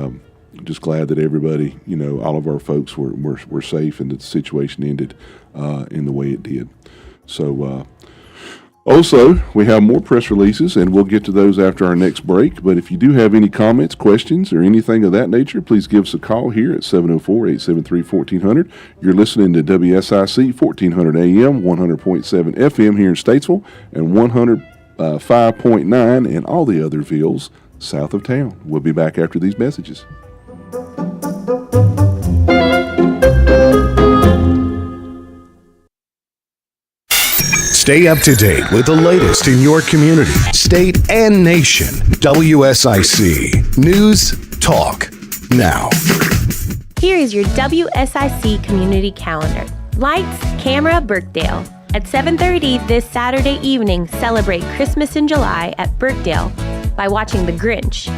just glad that everybody, all of our folks were safe and that the situation ended in the way it did. So also, we have more press releases, and we'll get to those after our next break. But if you do have any comments, questions, or anything of that nature, please give us a call here at 704-873-1400. You're listening to WSIC 1400 AM, 100.7 FM here in Statesville, and 105.9 in all the other villes south of town. We'll be back after these messages. Stay up to date with the latest in your community, state, and nation. WSIC News Talk Now. Here is your WSIC community calendar. Lights, Camera, Birkdale. At 7:30 this Saturday evening, celebrate Christmas in July at Birkdale by watching The Grinch.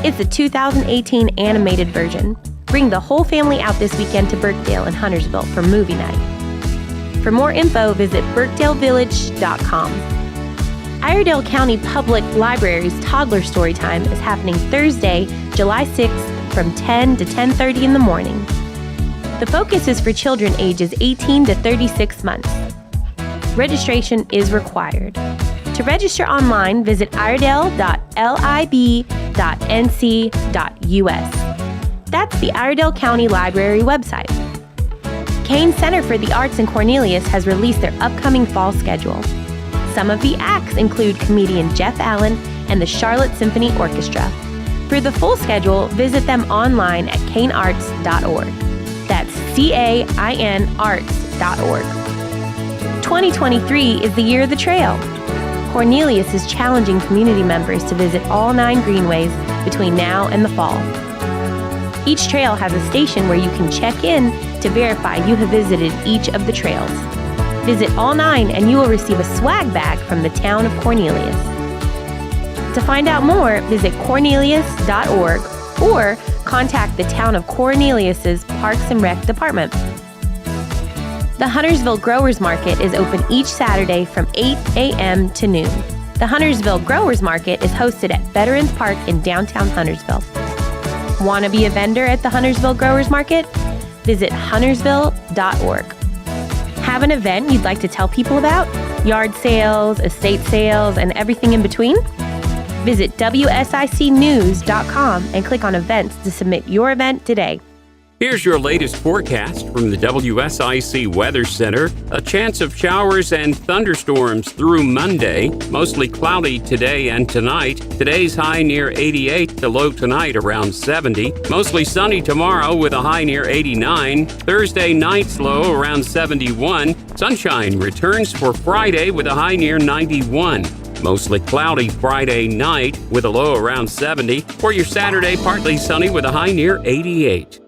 It's the 2018 animated version. Bring the whole family out this weekend to Birkdale and Huntersville for movie night. For more info, visit birkdalevillage.com. Iredell County Public Library's Toddler Storytime is happening Thursday, July 6th from 10 to 10:30 in the morning. The focus is for children ages 18 to 36 months. Registration is required. To register online, visit iredell.lib.nc.us. That's the Iredell County Library website. Kane Center for the Arts in Cornelius has released their upcoming fall schedule. Some of the acts include comedian Jeff Allen and the Charlotte Symphony Orchestra. For the full schedule, visit them online at canearts.org. That's CAIN arts.org. 2023 is the year of the trail. Cornelius is challenging community members to visit all 9 greenways between now and the fall. Each trail has a station where you can check in to verify you have visited each of the trails. Visit all 9 and you will receive a swag bag from the town of Cornelius. To find out more, visit cornelius.org or contact the town of Cornelius's Parks and Rec Department. The Huntersville Growers Market is open each Saturday from 8 a.m. to noon. The Huntersville Growers Market is hosted at Veterans Park in downtown Huntersville. Want to be a vendor at the Huntersville Growers Market? Visit huntersville.org. Have an event you'd like to tell people about? Yard sales, estate sales, and everything in between? Visit WSICnews.com and click on events to submit your event today. Here's your latest forecast from the WSIC Weather Center. A chance of showers and thunderstorms through Monday. Mostly cloudy today and tonight. Today's high near 88, the low tonight around 70. Mostly sunny tomorrow with a high near 89. Thursday night's low around 71. Sunshine returns for Friday with a high near 91. Mostly cloudy Friday night with a low around 70. For your Saturday, partly sunny with a high near 88.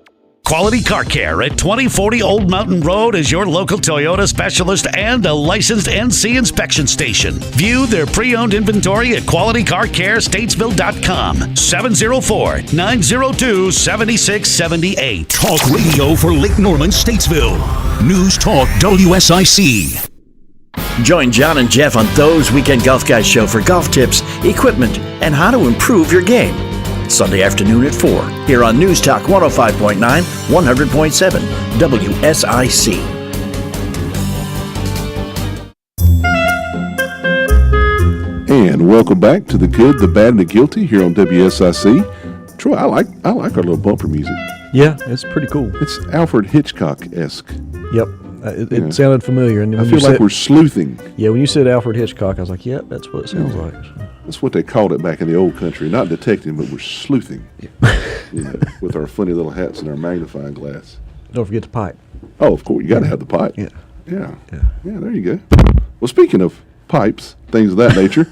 Quality Car Care at 2040 Old Mountain Road is your local Toyota specialist and a licensed NC inspection station. View their pre-owned inventory at qualitycarcarestatesville.com. 704-902-7678. Talk radio for Lake Norman, Statesville. News Talk WSIC. Join John and Jeff on Those Weekend Golf Guys show for golf tips, equipment, and how to improve your game. Sunday afternoon at 4, here on News Talk 105.9, 100.7, WSIC. And welcome back to The Good, the Bad, and the Guilty here on WSIC. Troy, I like our little bumper music. Yeah, it's pretty cool. It's Alfred Hitchcock-esque. Yep. It sounded familiar. And I feel like we're sleuthing. Yeah, when you said Alfred Hitchcock, I was like, yep, that's what it sounds like. That's what they called it back in the old country. Not detecting, but we're sleuthing. With our funny little hats and our magnifying glass. Don't forget the pipe. Oh, of course. You got to have the pipe. Yeah. Yeah, there you go. Well, speaking of pipes, things of that nature,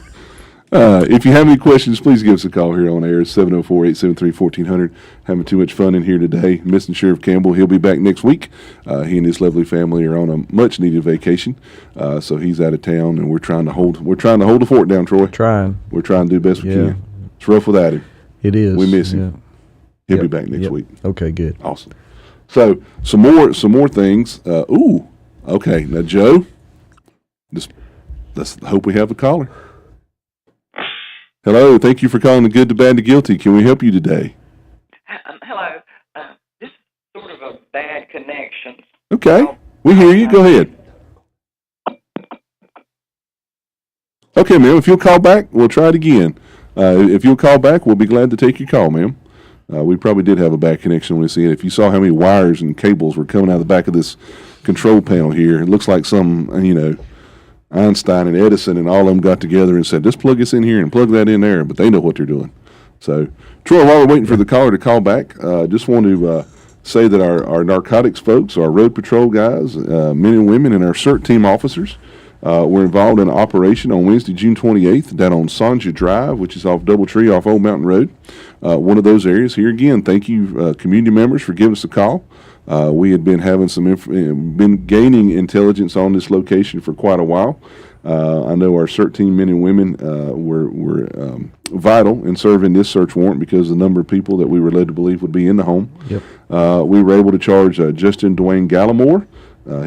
if you have any questions, please give us a call here on air, 704-873-1400. Having too much fun in here today. Missing Sheriff Campbell. He'll be back next week. He and his lovely family are on a much-needed vacation, so he's out of town, and we're trying to hold the fort down, Troy. We're trying to do best we can. It's rough without him. It is. We miss him. He'll be back next week. Okay, good. Awesome. So some more things. Okay. Now, Joe, let's hope we have a caller. Hello. Thank you for calling The Good, the Bad, and the Guilty. Can we help you today? Hello. This is sort of a bad connection. Okay. We hear you. Go ahead. Okay, ma'am. If you'll call back, we'll try it again. If you'll call back, we'll be glad to take your call, ma'am. We probably did have a bad connection when we see it. If you saw how many wires and cables were coming out of the back of this control panel here, it looks like some, Einstein and Edison and all of them got together and said, just plug this in here and plug that in there, but they know what they're doing. So, Troy, while we're waiting for the caller to call back, just want to say that our narcotics folks, our road patrol guys, men and women, and our CERT team officers were involved in an operation on Wednesday, June 28th, down on Sonja Drive, which is off Doubletree off Old Mountain Road. One of those areas. Here again, thank you, community members, for giving us a call. We had been having been gaining intelligence on this location for quite a while. I know our CERT team men and women were vital in serving this search warrant because of the number of people that we were led to believe would be in the home. Yep. We were able to charge Justin Dwayne Gallimore.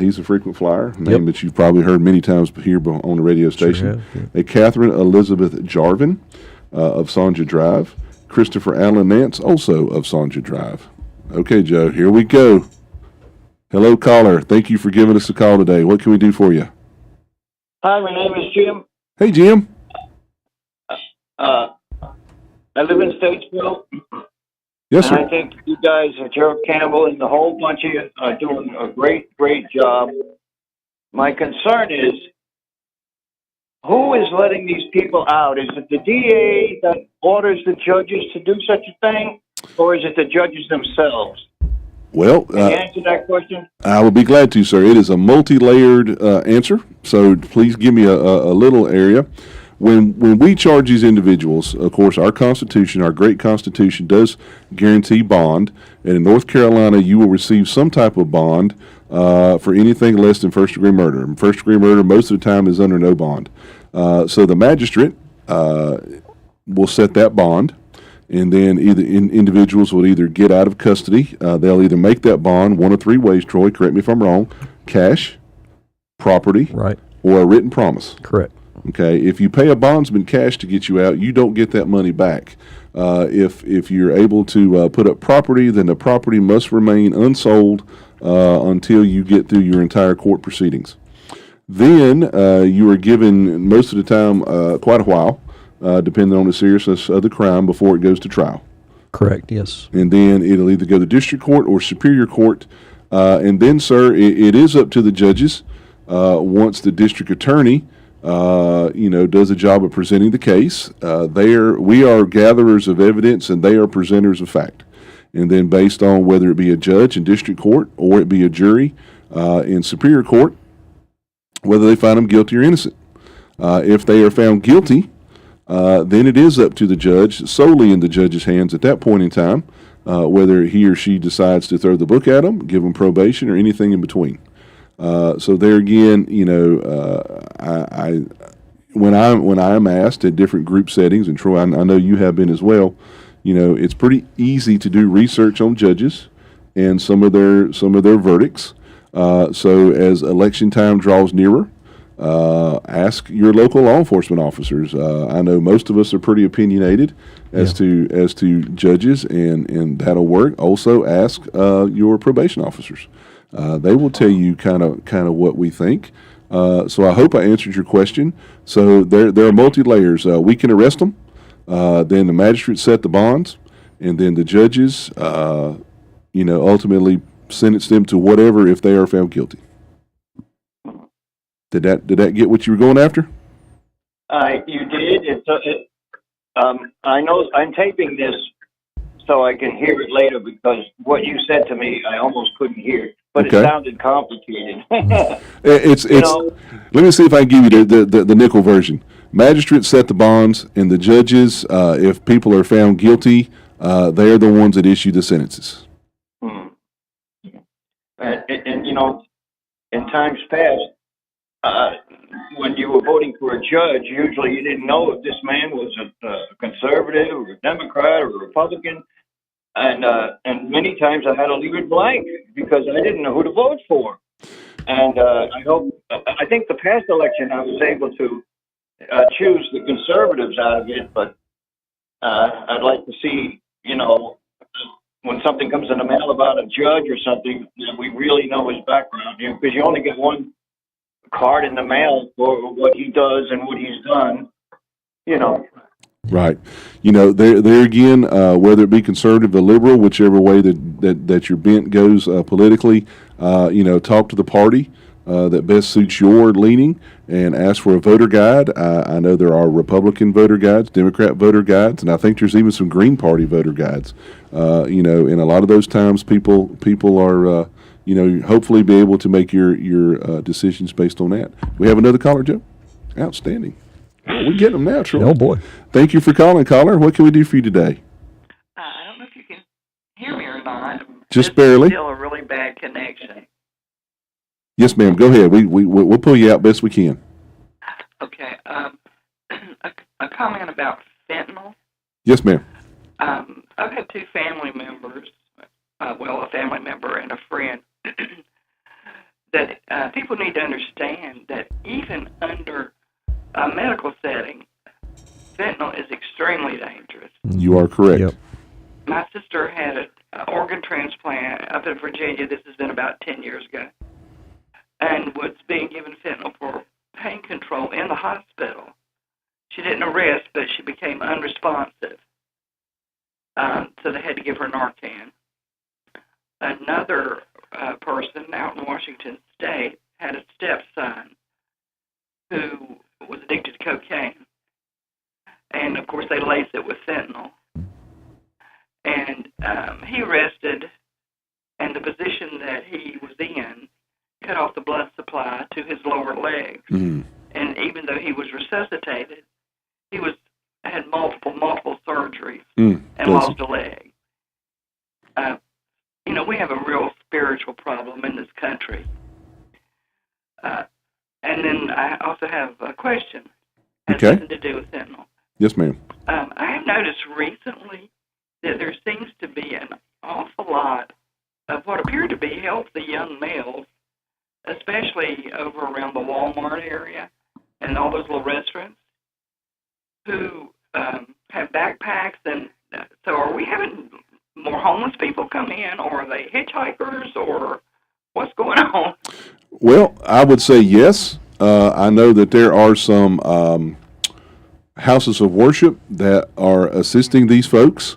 He's a frequent flyer, name that you've probably heard many times here on the radio station. Sure have, Catherine Elizabeth Jarvin of Sonja Drive. Christopher Allen Nance, also of Sonja Drive. Okay, Joe, here we go. Hello, caller. Thank you for giving us a call today. What can we do for you? Hi, my name is Jim. Hey, Jim. I live in Statesville. Yes, sir. And I think you guys, Sheriff Campbell and the whole bunch of you, are doing a great job. My concern is, who is letting these people out? Is it the DA that orders the judges to do such a thing, or is it the judges themselves? Well, can you answer that question? I will be glad to, sir. It is a multi-layered answer, so please give me a little area. When we charge these individuals, of course, our Constitution, our great Constitution, does guarantee bond. And in North Carolina, you will receive some type of bond for anything less than first-degree murder. And first-degree murder, most of the time, is under no bond. So the magistrate will set that bond, and then individuals will either get out of custody. They'll either make that bond one of three ways, Troy, correct me if I'm wrong: cash, property, right, or a written promise. Correct. Okay, if you pay a bondsman cash to get you out, you don't get that money back. If you're able to put up property, then the property must remain unsold until you get through your entire court proceedings. Then you are given, most of the time, quite a while, depending on the seriousness of the crime, before it goes to trial. Correct, yes. And then it'll either go to district court or superior court. And then, sir, it is up to the judges once the district attorney does a job of presenting the case. We are gatherers of evidence, and they are presenters of fact. And then based on whether it be a judge in district court or it be a jury in superior court, whether they find them guilty or innocent. If they are found guilty, then it is up to the judge, solely in the judge's hands at that point in time, whether he or she decides to throw the book at them, give them probation, or anything in between. So there again, when I'm asked at different group settings, and Troy, I know you have been as well, it's pretty easy to do research on judges and some of their verdicts. So as election time draws nearer, ask your local law enforcement officers. I know most of us are pretty opinionated as to judges, and that'll work. Also, ask your probation officers. They will tell you kind of what we think. So I hope I answered your question. So there are multi layers. We can arrest them. Then the magistrate set the bonds, and then the judges, ultimately sentence them to whatever if they are found guilty. Did that get what you were going after? You did. I know I'm taping this so I can hear it later, because what you said to me, I almost couldn't hear, but Okay. it sounded complicated. It's. Let me see if I can give you the nickel version. Magistrates set the bonds, and the judges, if people are found guilty, they are the ones that issue the sentences. And in times past, when you were voting for a judge, usually you didn't know if this man was a conservative or a Democrat or a Republican, and many times I had to leave it blank because I didn't know who to vote for. And I think the past election I was able to choose the conservatives out of it, but I'd like to see, when something comes in the mail about a judge or something, that we really know his background, because you only get one card in the mail for what he does and what he's done, Right. There again, whether it be conservative or liberal, whichever way that your bent goes politically, talk to the party that best suits your leaning and ask for a voter guide. I know there are Republican voter guides, Democrat voter guides, and I think there's even some Green Party voter guides. And a lot of those times people are, hopefully be able to make your decisions based on that. We have another caller, Joe? Outstanding. Well, we get them now, Troy. Oh, boy. Thank you for calling, caller. What can we do for you today? I don't know if you can hear me or not. Just barely. Still a really bad connection. Yes, ma'am. Go ahead. We'll pull you out best we can. Okay. A comment about fentanyl. Yes, ma'am. I've had two family members, a family member and a friend, that people need to understand that even under a medical setting, fentanyl is extremely dangerous. You are correct. Yep. My sister had an organ transplant up in Virginia. This has been about 10 years ago. And was being given fentanyl for pain control in the hospital. She didn't arrest, but she became unresponsive. So they had to give her Narcan. Another person out in Washington State had a stepson who was addicted to cocaine. And, of course, they laced it with fentanyl. And he arrested, and the position that he was in cut off the blood supply to his lower leg. Mm-hmm. And even though he was resuscitated, he had multiple surgeries and lost a leg. We have a real spiritual problem in this country. And then I also have a question. It has nothing to do with fentanyl. Yes, ma'am. I have noticed recently that there seems to be an awful lot of what appear to be healthy young males, especially over around the Walmart area and all those little restaurants, who have backpacks. And so are we having more homeless people come in, or are they hitchhikers, or what's going on? Well, I would say yes. I know that there are some houses of worship that are assisting these folks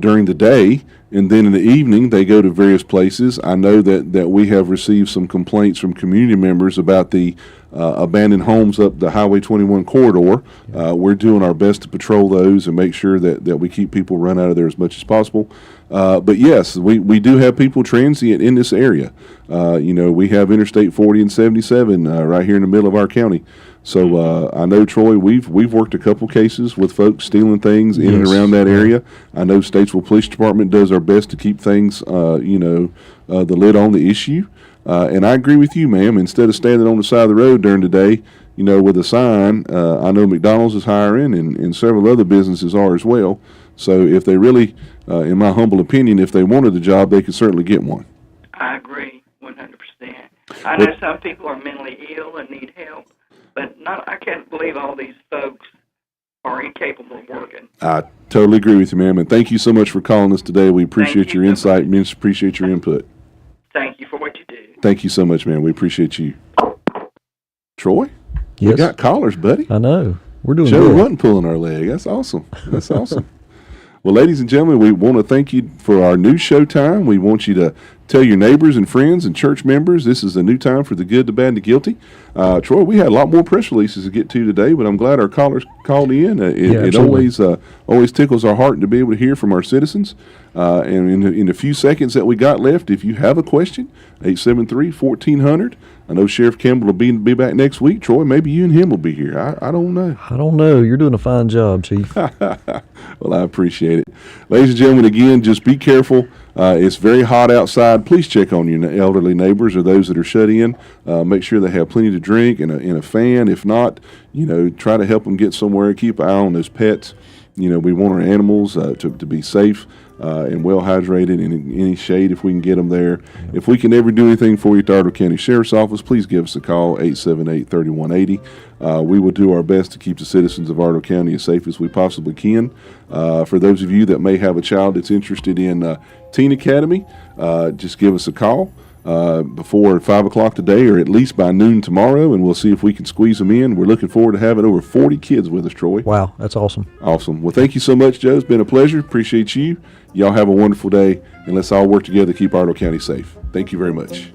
during the day, and then in the evening they go to various places. I know that we have received some complaints from community members about the abandoned homes up the Highway 21 corridor. We're doing our best to patrol those and make sure that we keep people run out of there as much as possible. But yes, we do have people transient in this area. We have Interstate 40 and 77 right here in the middle of our county. So I know, Troy, we've worked a couple cases with folks stealing things in and around that area. I know Statesville Police Department does our best to keep things, the lid on the issue. And I agree with you, ma'am. Instead of standing on the side of the road during the day, with a sign, I know McDonald's is hiring and several other businesses are as well. So if they really, in my humble opinion, if they wanted the job, they could certainly get one. I agree 100%. I know some people are mentally ill and need help, but I can't believe all these folks are incapable of working. I totally agree with you, ma'am. And thank you so much for calling us today. We appreciate your insight and appreciate your input. Thank you for what you do. Thank you so much, man. We appreciate you. Troy? Yes. We got callers, buddy. I know. We're doing Joe good. wasn't pulling our leg. That's awesome. That's awesome. Well, ladies and gentlemen, we want to thank you for our new show time. We want you to tell your neighbors and friends and church members this is a new time for the good, the bad, and the guilty. Troy, we had a lot more press releases to get to today, but I'm glad our callers called in. It always tickles our heart to be able to hear from our citizens. And in the few seconds that we got left, if you have a question, 873-1400. I know Sheriff Campbell will be back next week. Troy, maybe you and him will be here. I don't know. I don't know. You're doing a fine job, Chief. Well, I appreciate it. Ladies and gentlemen, again, just be careful. It's very hot outside. Please check on your elderly neighbors or those that are shut in. Make sure they have plenty to drink and a fan. If not, try to help them get somewhere. Keep an eye on those pets. We want our animals to be safe and well hydrated in any shade if we can get them there. If we can ever do anything for you at the Iredell County Sheriff's Office, please give us a call, 878-3180. We will do our best to keep the citizens of Iredell County as safe as we possibly can. For those of you that may have a child that's interested in Teen Academy, just give us a call before 5 o'clock today or at least by noon tomorrow, and we'll see if we can squeeze them in. We're looking forward to having over 40 kids with us, Troy. Wow, that's awesome. Awesome. Well, thank you so much, Joe. It's been a pleasure. Appreciate you. Y'all have a wonderful day, and let's all work together to keep Iredell County safe. Thank you very much.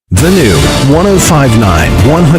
The new 105.9 100